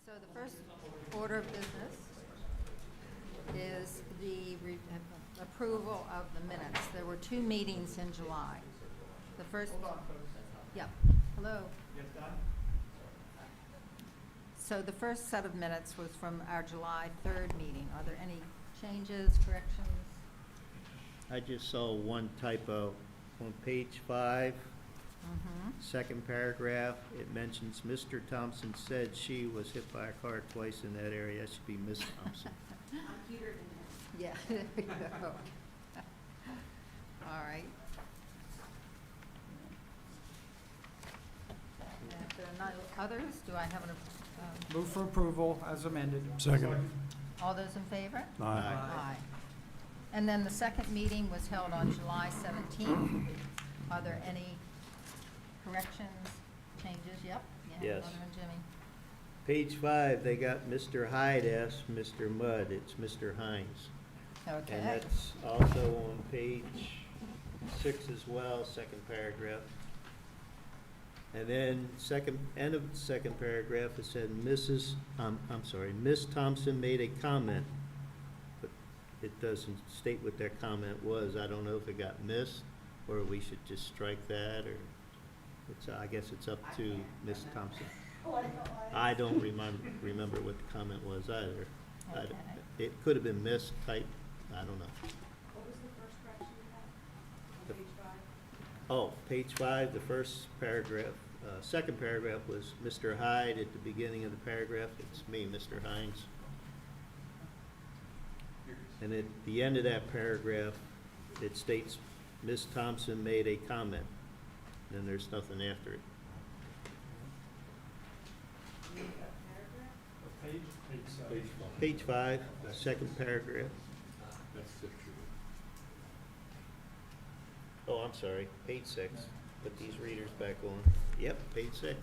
So the first order of business is the approval of the minutes. There were 2 meetings in July. The first. Hold on, folks. Yep. Hello. Yes, done? So the first set of minutes was from our July 3rd meeting. Are there any changes, corrections? I just saw one typo on page 5, second paragraph. It mentions Mr. Thompson said she was hit by a car twice in that area. That should be Miss Thompson. Yeah, there we go. All right. And if there are no others, do I have an, Move for approval as amended. Second. all those in favor? Aye. Aye. And then the second meeting was held on July 17th. Are there any corrections, changes? Yep. You have Yes. another one, Jimmy. Page 5, they got Mr. Hyde as Mr. Mudd. It's Mr. Hines. Okay. And that's also on page 6 as well, second paragraph. And then end of the second paragraph, it said Miss Thompson made a comment, but it doesn't state what that comment was. I don't know if it got missed, or we should just strike that, or I guess it's up to Miss Thompson. I don't remember what the comment was either. Okay. It could have been missed, type, I don't know. What was the first correction you had on page 5? Oh, page 5, the first paragraph, second paragraph was Mr. Hyde at the beginning of the paragraph. It's me, Mr. Hines. And at the end of that paragraph, it states, Ms. Thompson made a comment. Then there's nothing after it. Page 5, second paragraph. Oh, I'm sorry, page 6. Put these readers back on. Yep, page 6.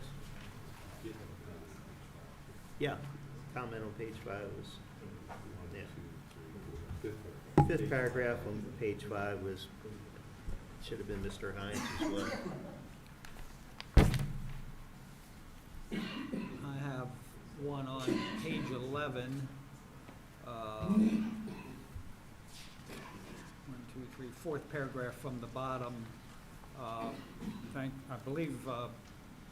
Yeah, comment on page 5 was, yeah. Fifth paragraph on page 5 was, should have been Mr. Hines as well. I have one on page 11. 4th paragraph from the bottom. I believe,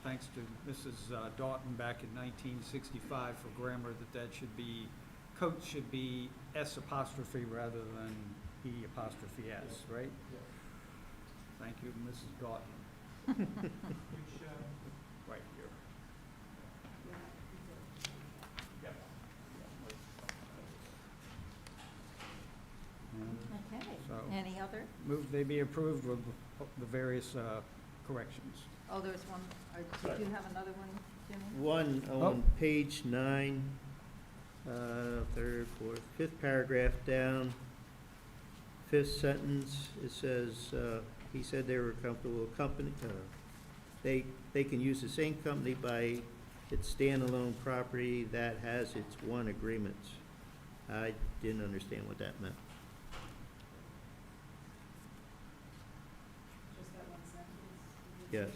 thanks to Mrs. Doughton back in 1965 for grammar, that should be, coach should be S apostrophe rather than E apostrophe S, right? Thank you, Mrs. Doughton. Right here. Yep. Okay. So- Any other? Move they be approved with the various corrections. Oh, there's one. Did you have another one, Jimmy? One Oh. on page 9, third, fourth, fifth paragraph down, fifth sentence, it says, he said they were comfortable with company, they can use the same company by its standalone property that has its one agreements. I didn't understand what that meant. Just that one sentence? Yes.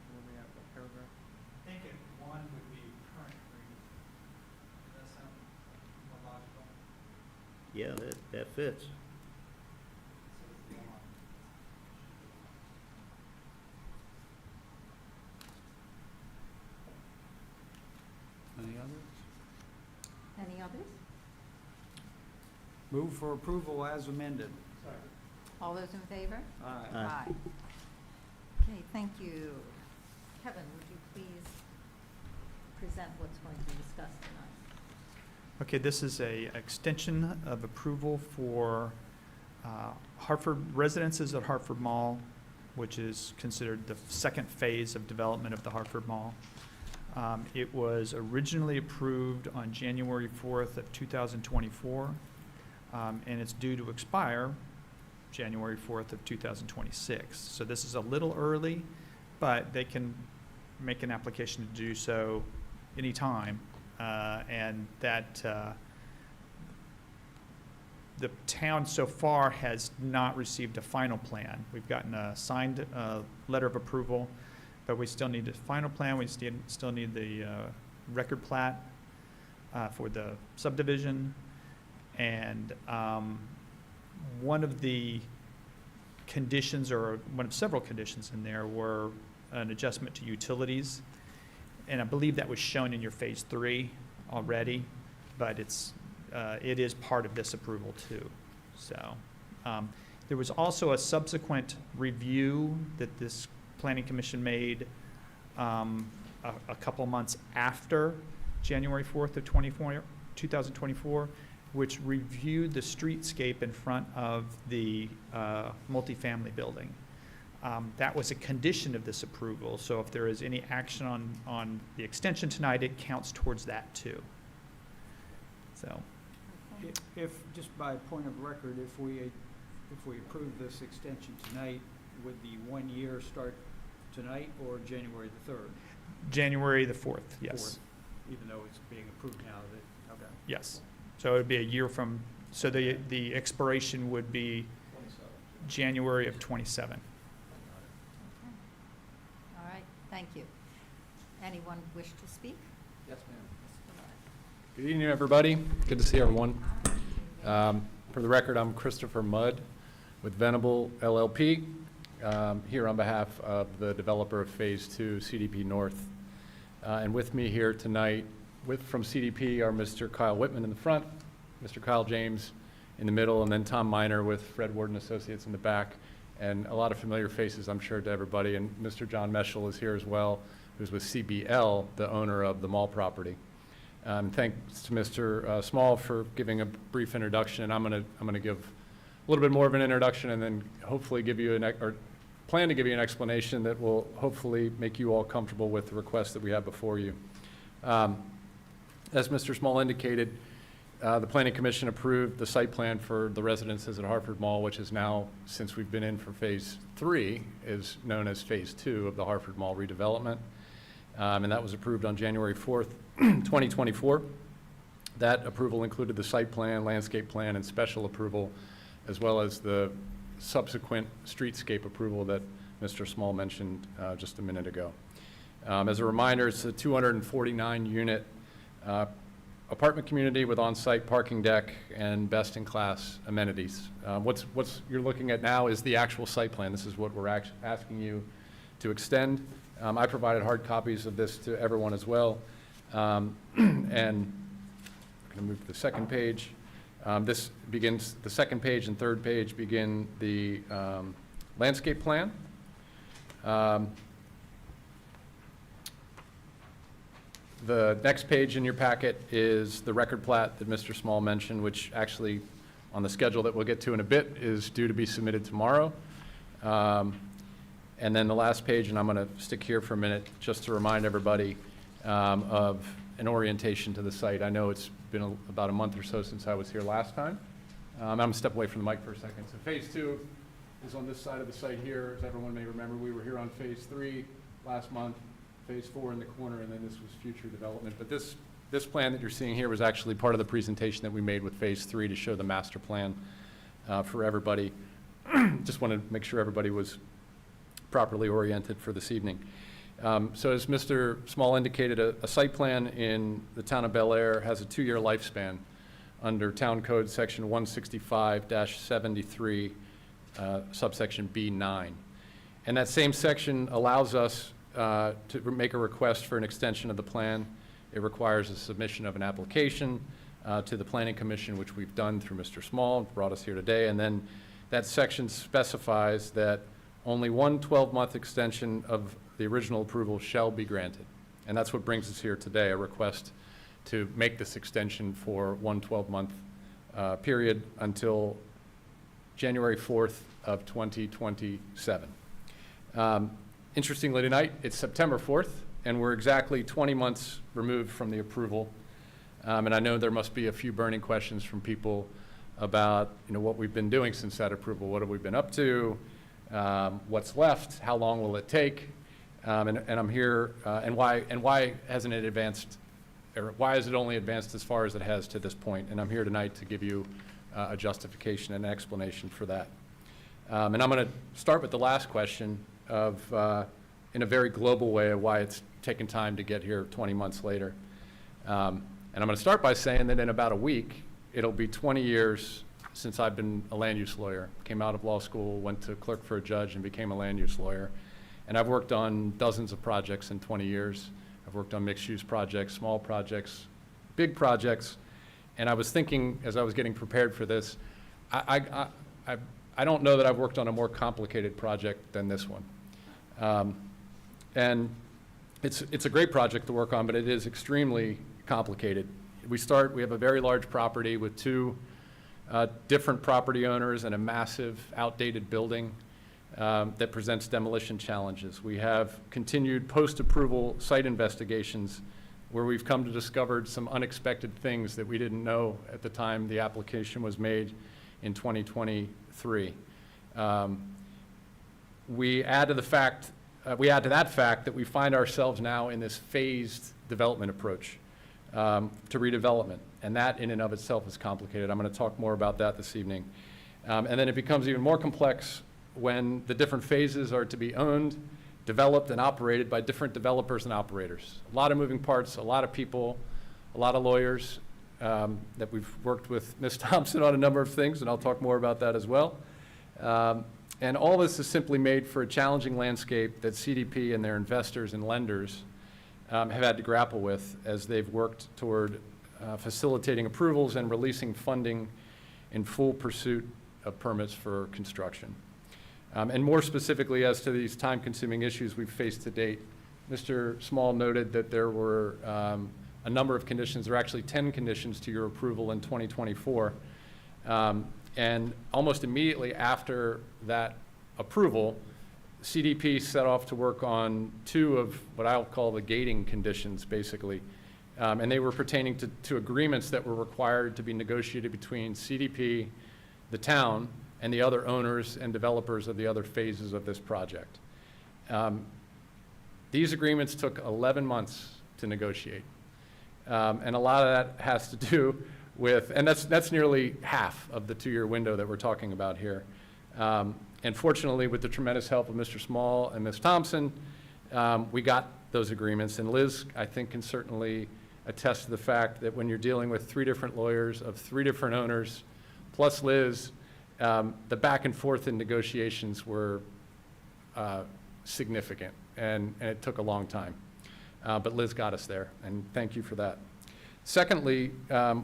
Where we at, what paragraph? I think in 1 would be current agreement. Does that sound more logical? Yeah, that fits. So it's the 1. Any others? Any others? Move for approval as amended. Sorry. All those in favor? Aye. Aye. Okay, thank you. Kevin, would you please present what's going to be discussed tonight? Okay, this is a extension of approval for Hartford residences at Hartford Mall, which is considered the second phase of development of the Hartford Mall. It was originally approved on January 4th of 2024, and it's due to expire January 4th of 2026. So this is a little early, but they can make an application to do so anytime. And that the town so far has not received a final plan. We've gotten a signed letter of approval, but we still need a final plan. We still need the record plat for the subdivision. And one of the conditions, or one of several conditions in there, were an adjustment to utilities. And I believe that was shown in your phase 3 already, but it is part of this approval too. So there was also a subsequent review that this planning commission made a couple months after January 4th of 2024, which reviewed the streetscape in front of the multifamily building. That was a condition of this approval, so if there is any action on the extension tonight, it counts towards that too. So, If, just by point of record, if we approve this extension tonight, would the 1 year start tonight or January the 3rd? January the 4th, yes. 4th, even though it's being approved now, okay. Yes. So it would be a year from, so the expiration would be January of '27. All right, thank you. Anyone wish to speak? Yes, ma'am. Mr. Mudd. Good evening, everybody. Good to see everyone. For the record, I'm Christopher Mudd with Venable LLP, here on behalf of the developer of Phase 2, CDP North. And with me here tonight from CDP are Mr. Kyle Whitman in the front, Mr. Kyle James in the middle, and then Tom Miner with Fred Warden Associates in the back, and a lot of familiar faces, I'm sure, to everybody. And Mr. John Meschel is here as well, who's with CBL, the owner of the mall property. Thanks to Mr. Small for giving a brief introduction, and I'm gonna give a little bit more of an introduction, and then hopefully give you plan to give you an explanation that will hopefully make you all comfortable with the request that we have before you. As Mr. Small indicated, the Planning Commission approved the site plan for the residences at Harford Mall, which is now, since we've been in for Phase 3, is known as Phase 2 of the Harford Mall redevelopment. And that was approved on January 4th, 2024. That approval included the site plan, landscape plan, and special approval, as well as the subsequent streetscape approval that Mr. Small mentioned just a minute ago. As a reminder, it's a 249-unit apartment community with on-site parking deck and best-in-class amenities. What's you're looking at now is the actual site plan. This is what we're asking you to extend. I provided hard copies of this to everyone as well. And I'm going to move to the second page. This begins, the second page and third page begin the landscape plan. The next page in your packet is the record plat that Mr. Small mentioned, which actually, on the schedule that we'll get to in a bit, is due to be submitted tomorrow. And then the last page, and I'm going to stick here for a minute, just to remind everybody of an orientation to the site. I know it's been about a month or so since I was here last time. I'm going to step away from the mic for a second. So Phase 2 is on this side of the site here. As everyone may remember, we were here on Phase 3 last month, Phase 4 in the corner, and then this was future development. But this plan that you're seeing here was actually part of the presentation that we made with Phase 3 to show the master plan for everybody. Just wanted to make sure everybody was properly oriented for this evening. So as Mr. Small indicated, a site plan in the town of Bel Air has a 2-year lifespan under Town Code Section 165-73, subsection B9. And that same section allows us to make a request for an extension of the plan. It requires a submission of an application to the Planning Commission, which we've done through Mr. Small, brought us here today. And then that section specifies that only one 12-month extension of the original approval shall be granted. And that's what brings us here today, a request to make this extension for one 12-month period until January 4th of 2027. Interestingly tonight, it's September 4th, and we're exactly 20 months removed from the approval. And I know there must be a few burning questions from people about, what we've been doing since that approval. What have we been up to? What's left? How long will it take? And I'm here, and why hasn't it advanced, or why has it only advanced as far as it has to this point? And I'm here tonight to give you a justification and explanation for that. And I'm going to start with the last question of, in a very global way, of why it's taken time to get here 20 months later. And I'm going to start by saying that in about a week, it'll be 20 years since I've been a land use lawyer. Came out of law school, went to clerk for a judge, and became a land use lawyer. And I've worked on dozens of projects in 20 years. I've worked on mixed-use projects, small projects, big projects. And I was thinking, as I was getting prepared for this, I don't know that I've worked on a more complicated project than this one. And it's a great project to work on, but it is extremely complicated. We have a very large property with two different property owners and a massive outdated building that presents demolition challenges. We have continued post-approval site investigations where we've come to discover some unexpected things that we didn't know at the time the application was made in 2023. We add to that fact that we find ourselves now in this phased development approach to redevelopment, and that in and of itself is complicated. I'm going to talk more about that this evening. And then it becomes even more complex when the different phases are to be owned, developed, and operated by different developers and operators. A lot of moving parts, a lot of people, a lot of lawyers that we've worked with Ms. Thompson on a number of things, and I'll talk more about that as well. And all this is simply made for a challenging landscape that CDP and their investors and lenders have had to grapple with as they've worked toward facilitating approvals and releasing funding in full pursuit of permits for construction. And more specifically as to these time-consuming issues we've faced to date, Mr. Small noted that there were a number of conditions. There are actually 10 conditions to your approval in 2024. And almost immediately after that approval, CDP set off to work on two of what I'll call the gating conditions, basically. And they were pertaining to agreements that were required to be negotiated between CDP, the town, and the other owners and developers of the other phases of this project. These agreements took 11 months to negotiate. And a lot of that has to do with, and that's nearly half of the 2-year window that we're talking about here. And fortunately, with the tremendous help of Mr. Small and Ms. Thompson, we got those agreements. And Liz, I think, can certainly attest to the fact that when you're dealing with 3 different lawyers of 3 different owners, plus Liz, the back and forth in negotiations were significant, and it took a long time. But Liz got us there, and thank you for that. Secondly,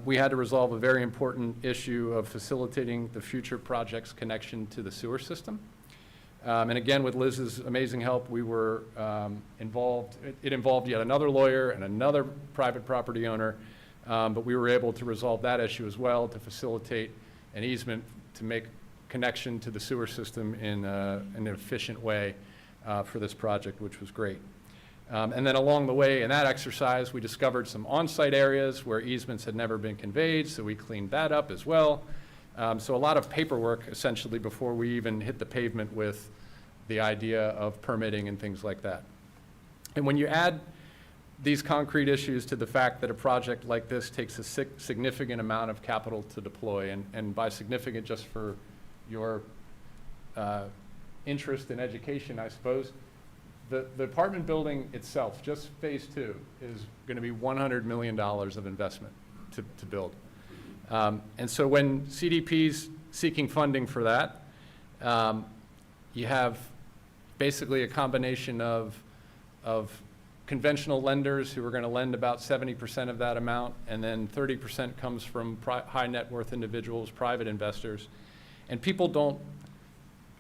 we had to resolve a very important issue of facilitating the future project's connection to the sewer system. And again, with Liz's amazing help, we were involved. It involved yet another lawyer and another private property owner, but we were able to resolve that issue as well to facilitate an easement to make connection to the sewer system in an efficient way for this project, which was great. And then along the way in that exercise, we discovered some on-site areas where easements had never been conveyed, so we cleaned that up as well. So a lot of paperwork, essentially, before we even hit the pavement with the idea of permitting and things like that. And when you add these concrete issues to the fact that a project like this takes a significant amount of capital to deploy, and by significant, just for your interest in education, I suppose, the apartment building itself, just phase 2, is going to be $100 million of investment to build. And so when CDP's seeking funding for that, you have basically a combination of conventional lenders who are going to lend about 70% of that amount, and then 30% comes from high net worth individuals, private investors. And people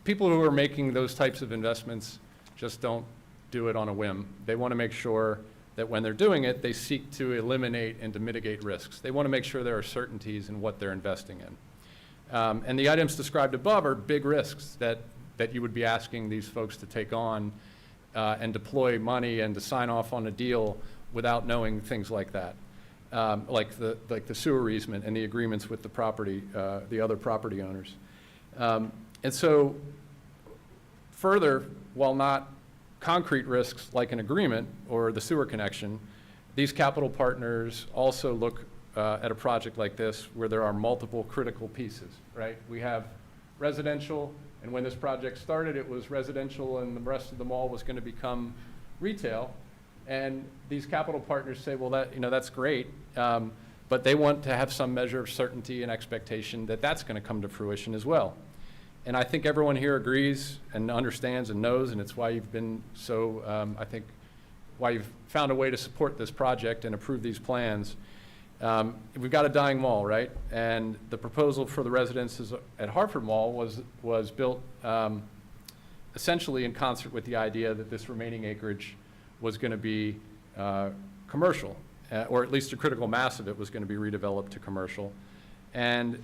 who are making those types of investments just don't do it on a whim. They want to make sure that when they're doing it, they seek to eliminate and to mitigate risks. They want to make sure there are certainties in what they're investing in. And the items described above are big risks that you would be asking these folks to take on and deploy money and to sign off on a deal without knowing things like that, like the sewer easement and the agreements with the other property owners. And so further, while not concrete risks like an agreement or the sewer connection, these capital partners also look at a project like this where there are multiple critical pieces, right? We have residential, and when this project started, it was residential and the rest of the mall was going to become retail. And these capital partners say, well, that's great, but they want to have some measure of certainty and expectation that that's going to come to fruition as well. And I think everyone here agrees and understands and knows, and it's why you've been so, I think, why you've found a way to support this project and approve these plans. We've got a dying mall, right? And the proposal for the residences at Hartford Mall was built essentially in concert with the idea that this remaining acreage was going to be commercial, or at least a critical mass of it was going to be redeveloped to commercial. And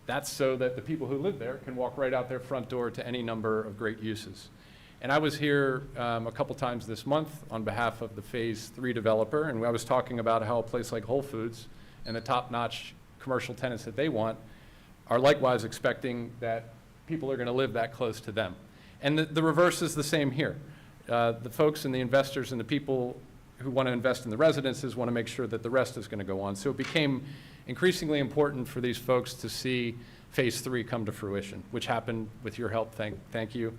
that's so that the people who live there can walk right out their front door to any number of great uses. And I was here a couple times this month on behalf of the Phase 3 developer, and I was talking about how a place like Whole Foods and the top-notch commercial tenants that they want are likewise expecting that people are going to live that close to them. And the reverse is the same here. The folks and the investors and the people who want to invest in the residences want to make sure that the rest is going to go on. So it became increasingly important for these folks to see Phase 3 come to fruition, which happened with your help, thank you,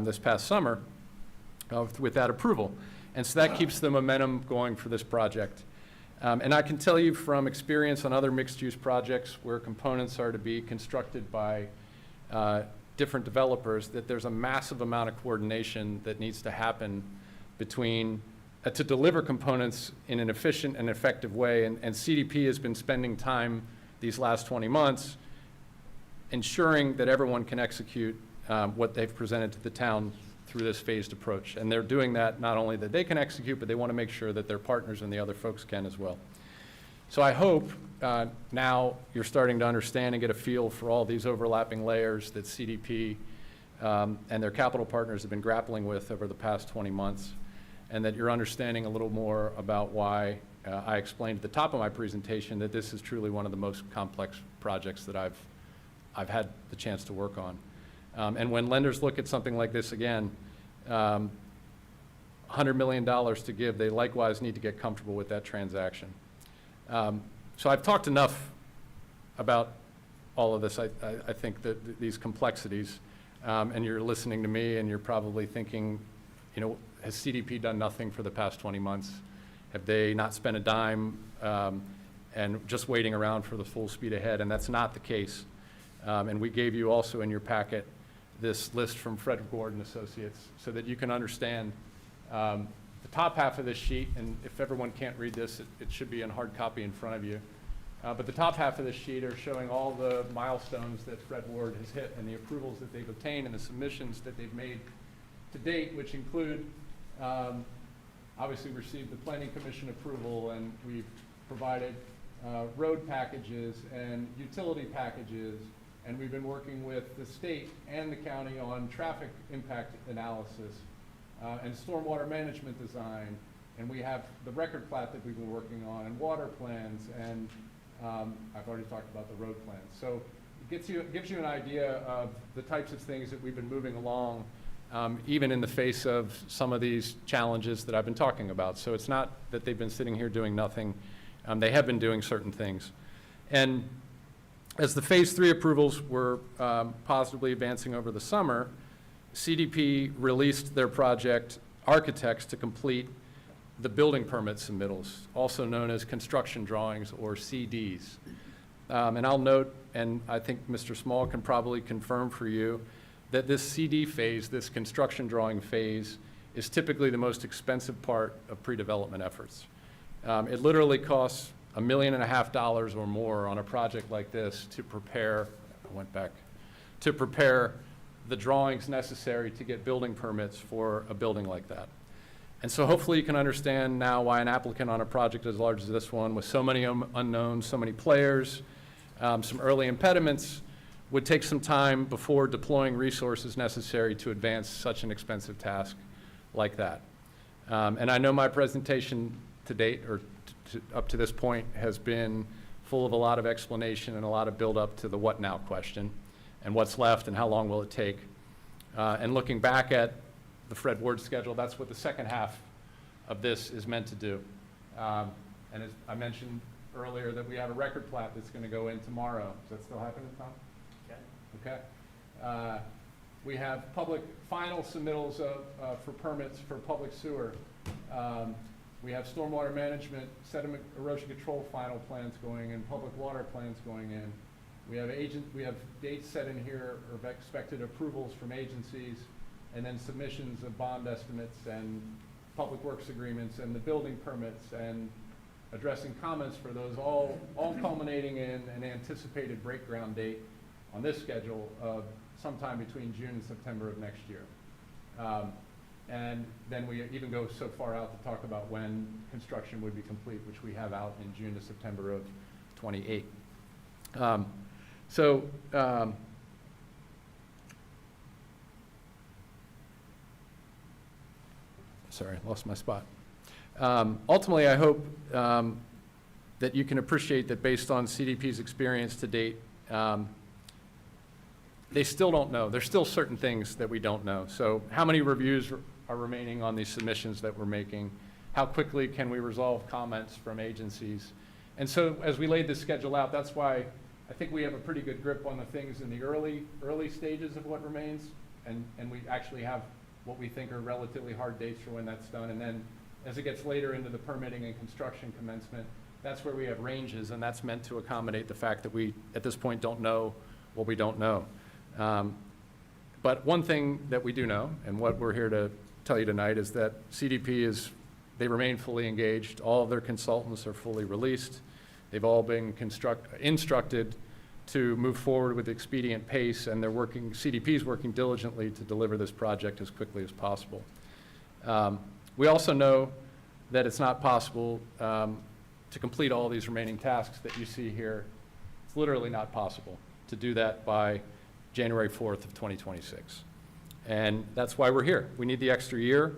this past summer with that approval. And so that keeps the momentum going for this project. And I can tell you from experience on other mixed-use projects where components are to be constructed by different developers, that there's a massive amount of coordination that needs to happen between to deliver components in an efficient and effective way. And CDP has been spending time these last 20 months ensuring that everyone can execute what they've presented to the town through this phased approach. And they're doing that not only that they can execute, but they want to make sure that their partners and the other folks can as well. So I hope now you're starting to understand and get a feel for all these overlapping layers that CDP and their capital partners have been grappling with over the past 20 months, and that you're understanding a little more about why I explained at the top of my presentation that this is truly one of the most complex projects that I've had the chance to work on. And when lenders look at something like this again, $100 million to give, they likewise need to get comfortable with that transaction. So I've talked enough about all of this. I think that these complexities, and you're listening to me and you're probably thinking, has CDP done nothing for the past 20 months? Have they not spent a dime and just waiting around for the full speed ahead? And that's not the case. And we gave you also in your packet this list from Fred Gordon Associates so that you can understand the top half of this sheet, and if everyone can't read this, it should be in hard copy in front of you. But the top half of this sheet are showing all the milestones that Fred Ward has hit and the approvals that they've obtained and the submissions that they've made to date, which include, obviously received the Planning Commission approval, and we've provided road packages and utility packages, and we've been working with the state and the county on traffic impact analysis and stormwater management design, and we have the record plat that we've been working on, and water plans, and I've already talked about the road plans. So it gives you an idea of the types of things that we've been moving along, even in the face of some of these challenges that I've been talking about. So it's not that they've been sitting here doing nothing. They have been doing certain things. And as the Phase 3 approvals were positively advancing over the summer, CDP released their project architects to complete the building permit submittals, also known as construction drawings or CDs. And I'll note, and I think Mr. Small can probably confirm for you, that this CD phase, this construction drawing phase, is typically the most expensive part of pre-development efforts. It literally costs $1.5 million or more on a project like this to prepare, to prepare the drawings necessary to get building permits for a building like that. And so hopefully you can understand now why an applicant on a project as large as this one, with so many unknowns, so many players, some early impediments, would take some time before deploying resources necessary to advance such an expensive task like that. And I know my presentation to date, or up to this point, has been full of a lot of explanation and a lot of build up to the what now question, and what's left and how long will it take. And looking back at the Fred Ward schedule, that's what the second half of this is meant to do. And as I mentioned earlier that we have a record plat that's gonna go in tomorrow. Is that still happening, Tom? Okay. We have final submittals for permits for public sewer. We have stormwater management, sediment erosion control final plans going in, public water plans going in. We have dates set in here of expected approvals from agencies, and then submissions of bond estimates and public works agreements and the building permits and addressing comments for those, all culminating in an anticipated break ground date on this schedule of sometime between June and September of next year. And then we even go so far out to talk about when construction would be complete, which we have out in June to September of '28. Sorry, lost my spot. Ultimately, I hope that you can appreciate that based on CDP's experience to date, they still don't know. There's still certain things that we don't know. So how many reviews are remaining on these submissions that we're making? How quickly can we resolve comments from agencies? And so as we laid this schedule out, that's why I think we have a pretty good grip on the things in the early stages of what remains. And we actually have what we think are relatively hard dates for when that's done. And then as it gets later into the permitting and construction commencement, that's where we have ranges, and that's meant to accommodate the fact that we, at this point, don't know what we don't know. But one thing that we do know, and what we're here to tell you tonight, is that CDP they remain fully engaged. All of their consultants are fully released. They've all been instructed to move forward with expedient pace, and CDP is working diligently to deliver this project as quickly as possible. We also know that it's not possible to complete all these remaining tasks that you see here. It's literally not possible to do that by January 4th of 2026. And that's why we're here. We need the extra year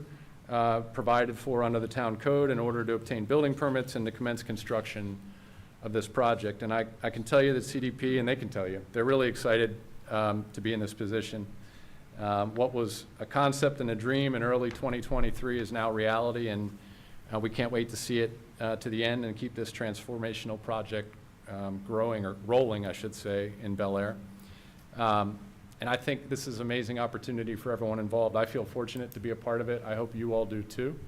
provided for under the town code in order to obtain building permits and to commence construction of this project. And I can tell you that CDP, and they can tell you, they're really excited to be in this position. What was a concept and a dream in early 2023 is now reality, and we can't wait to see it to the end and keep this transformational project growing, or rolling, I should say, in Bel Air. And I think this is an amazing opportunity for everyone involved. I feel fortunate to be a part of it. I hope you all do too.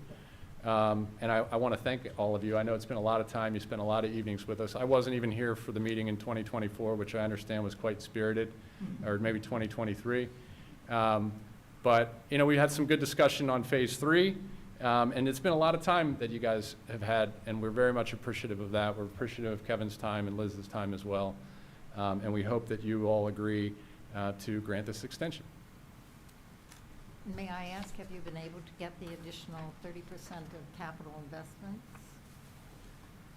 And I want to thank all of you. I know it's been a lot of time. You spent a lot of evenings with us. I wasn't even here for the meeting in 2024, which I understand was quite spirited, or maybe 2023. But, we had some good discussion on phase 3. And it's been a lot of time that you guys have had, and we're very much appreciative of that. We're appreciative of Kevin's time and Liz's time as well. And we hope that you all agree to grant this extension. May I ask, have you been able to get the additional 30% of capital investments?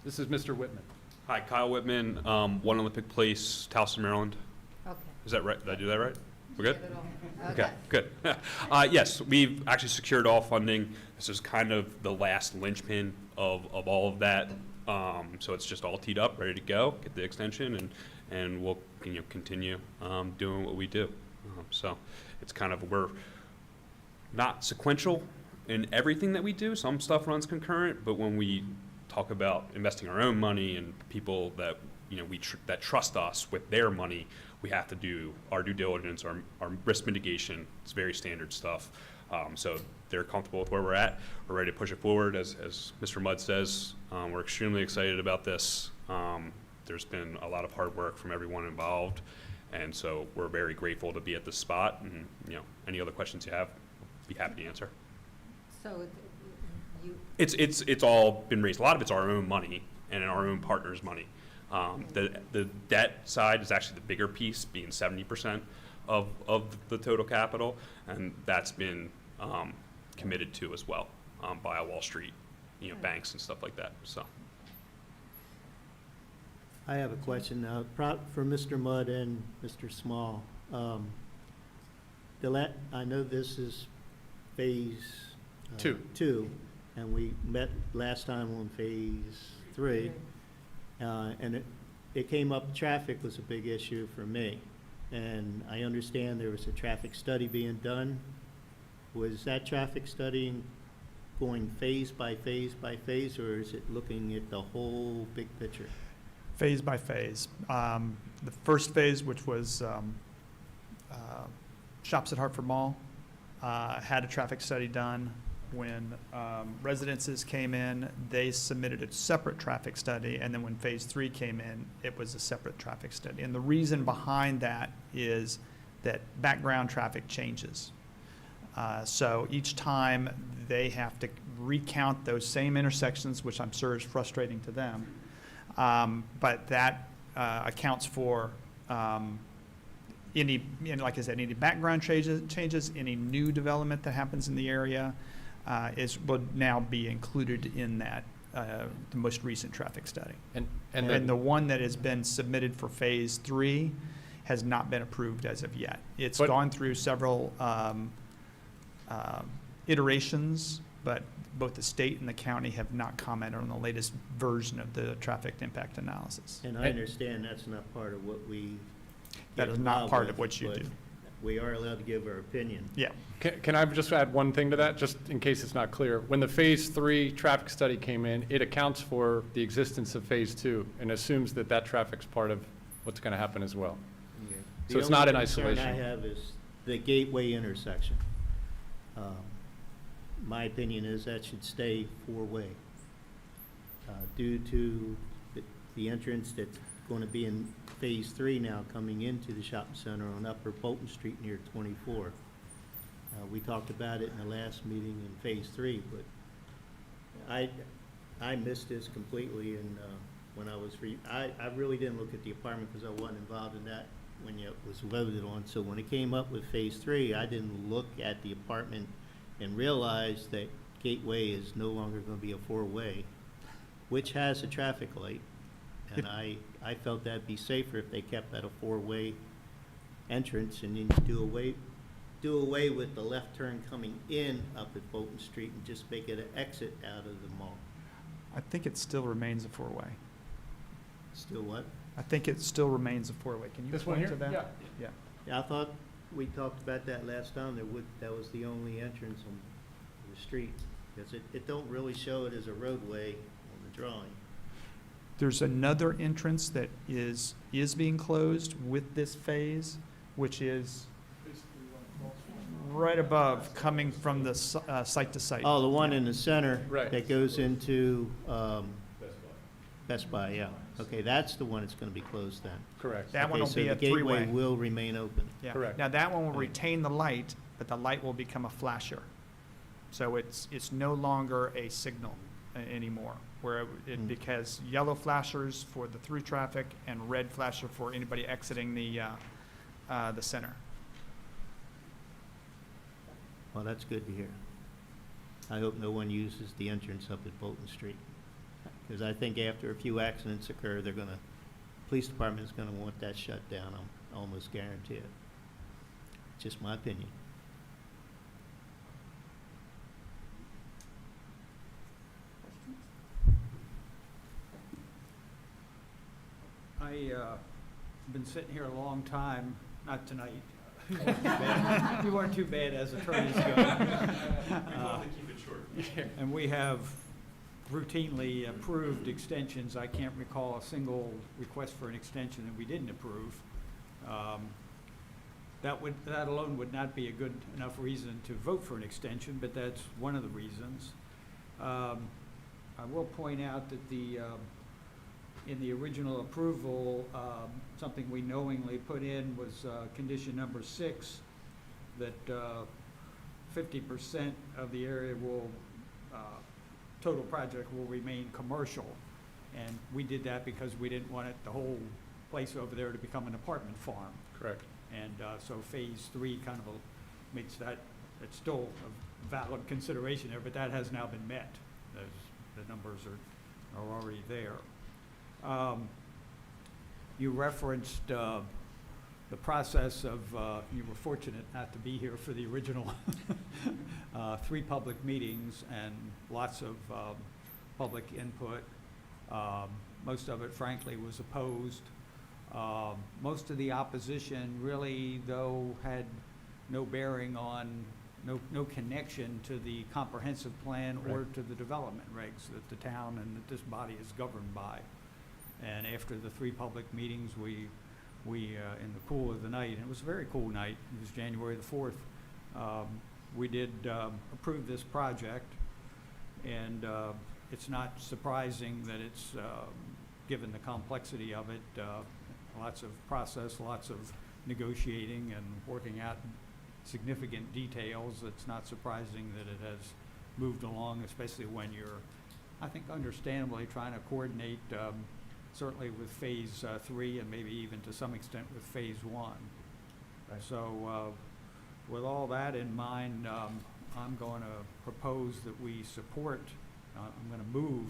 This is Mr. Whitman. Hi, Kyle Whitman, 1 Olympic Place, Towson, Maryland. Okay. Is that right? Did I do that right? We're good? Give it all. Okay. Good. Yes, we've actually secured all funding. This is kind of the last linchpin of all of that. So it's just all teed up, ready to go, get the extension, and we'll continue doing what we do. So it's kind of, we're not sequential in everything that we do. Some stuff runs concurrent, but when we talk about investing our own money and people that that trust us with their money, we have to do our due diligence, our risk mitigation. It's very standard stuff. So they're comfortable with where we're at. We're ready to push it forward. As Mr. Mudd says, we're extremely excited about this. There's been a lot of hard work from everyone involved, and so we're very grateful to be at this spot. And any other questions you have, be happy to answer. So you, It's all been raised. A lot of it's our own money and our own partners' money. The debt side is actually the bigger piece, being 70% of the total capital, and that's been committed to as well by Wall Street, banks and stuff like that. So. I have a question for Mr. Mudd and Mr. Small. I know this is phase 2, and we met last time on phase 3, and it came up, traffic was a big issue for me, and I understand there was a traffic study being done. Was that traffic study going phase by phase by phase, or is it looking at the whole big picture? Phase by phase. The first phase, which was Shops at Hartford Mall, had a traffic study done. When residences came in, they submitted a separate traffic study, and then when Phase 3 came in, it was a separate traffic study. And the reason behind that is that background traffic changes. So each time, they have to recount those same intersections, which I'm sure is frustrating to them. But that accounts for any, like I said, any background changes, any new development that happens in the area would now be included in that, the most recent traffic study. And And the one that has been submitted for Phase 3 has not been approved as of yet. It's But- gone through several iterations, but both the state and the county have not commented on the latest version of the traffic impact analysis. And I understand that's not part of what we. That get is not involved part with, of what you but do. We are allowed to give our opinion. Yeah. Can I just add one thing to that, just in case it's not clear? When the Phase 3 traffic study came in, it accounts for the existence of Phase 2 and assumes that that traffic's part of what's going to happen as well. So it's not in isolation. The only concern I have is the Gateway intersection. My opinion is that should stay four-way. Due to the entrance that's going to be in Phase 3 now coming into the shopping center on Upper Bolton Street near 24. We talked about it in the last meeting in Phase 3, but I missed this completely, and when I was, I really didn't look at the apartment because I wasn't involved in that when it was voted on. So when it came up with Phase 3, I didn't look at the apartment and realize that Gateway is no longer going to be a four-way, which has a traffic light. And I felt that'd be safer if they kept that a four-way entrance, and then you do away with the left turn coming in up at Bolton Street and just make it an exit out of the mall. I think it still remains a four-way. Still what? I think it still remains a four-way. Can you This one point here? to that? Yeah. Yeah. Yeah, I thought we talked about that last time, that was the only entrance on the street. Because it don't really show it as a roadway on the drawing. There's another entrance that is being closed with this phase, which is right above, coming from the site to site. Oh, the one in the center. Right. That goes into, Best Buy, yeah. Okay, that's the one that's gonna be closed then. Correct. That one Okay, will so be a the gateway three-way. will remain open. Yeah. Correct. Now, that one will retain the light, but the light will become a flasher. So it's no longer a signal anymore, where because yellow flashers for the through traffic and red flasher for anybody exiting the center. Well, that's good to hear. I hope no one uses the entrance up at Bolton Street. Because I think after a few accidents occur, police department's gonna want that shut down, I'm almost guarantee it. Just my opinion. I've been sitting here a long time, not tonight. You weren't too bad as attorneys go. keep it short. And we have routinely approved extensions. I can't recall a single request for an extension that we didn't approve. That alone would not be a good enough reason to vote for an extension, but that's one of the reasons. I will point out that in the original approval, something we knowingly put in was condition number 6, that 50% of the area total project will remain commercial. And we did that because we didn't want the whole place over there to become an apartment farm. Correct. And so Phase 3 kind of makes that, it's still a valid consideration there, but that has now been met. The numbers are already there. You referenced the process of, you were fortunate not to be here for the original 3 public meetings and lots of public input. Most of it, frankly, was opposed. Most of the opposition really, though, had no bearing on no connection to the comprehensive plan or to the development regs that the town and that this body is governed by. And after the 3 public meetings, we in the cool of the night, and it was a very cool night, it was January the 4th, we did approve this project. And it's not surprising that it's, given the complexity of it, lots of process, lots of negotiating and working out significant details. It's not surprising that it has moved along, especially when you're, I think understandably, trying to coordinate certainly with Phase 3 and maybe even to some extent with Phase 1. So with all that in mind, I'm going to propose that we support, I'm going to move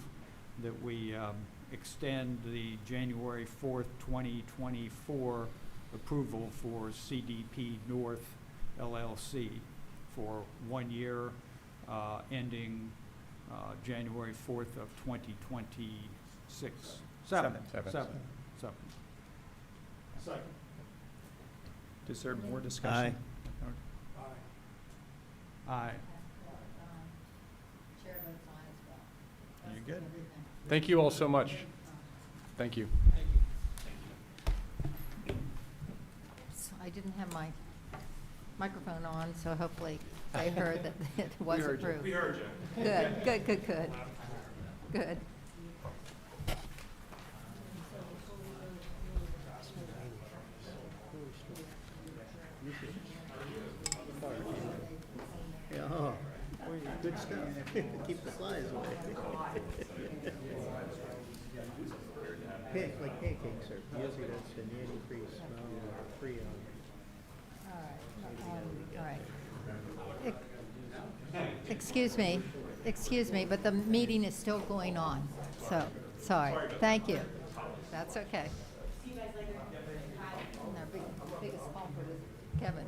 that we extend the January 4th, 2024 approval for CDP North LLC for 1 year, ending January 4th of 2026. Seven. Is there more discussion? Aye. Chair votes aye as well. You're good. Thank you all so much. Thank you. So I didn't have my microphone on, so hopefully they heard that it was heard you. approved. We heard you. Good. Yeah, oh, good stuff. Keep the flies away. Like pancakes are usually that's an antifreeze smell or free on. All right. Excuse me, but the meeting is still going on, so, sorry. Thank you. That's okay. And our biggest culprit is Kevin.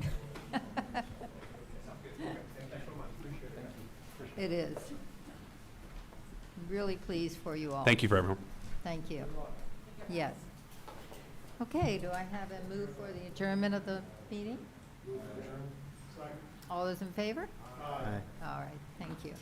It is. Really pleased for you all. Thank you for everyone. Thank you. Yes. Okay, do I have a move for the adjournment of the meeting? All those in favor? Aye. All right, thank you.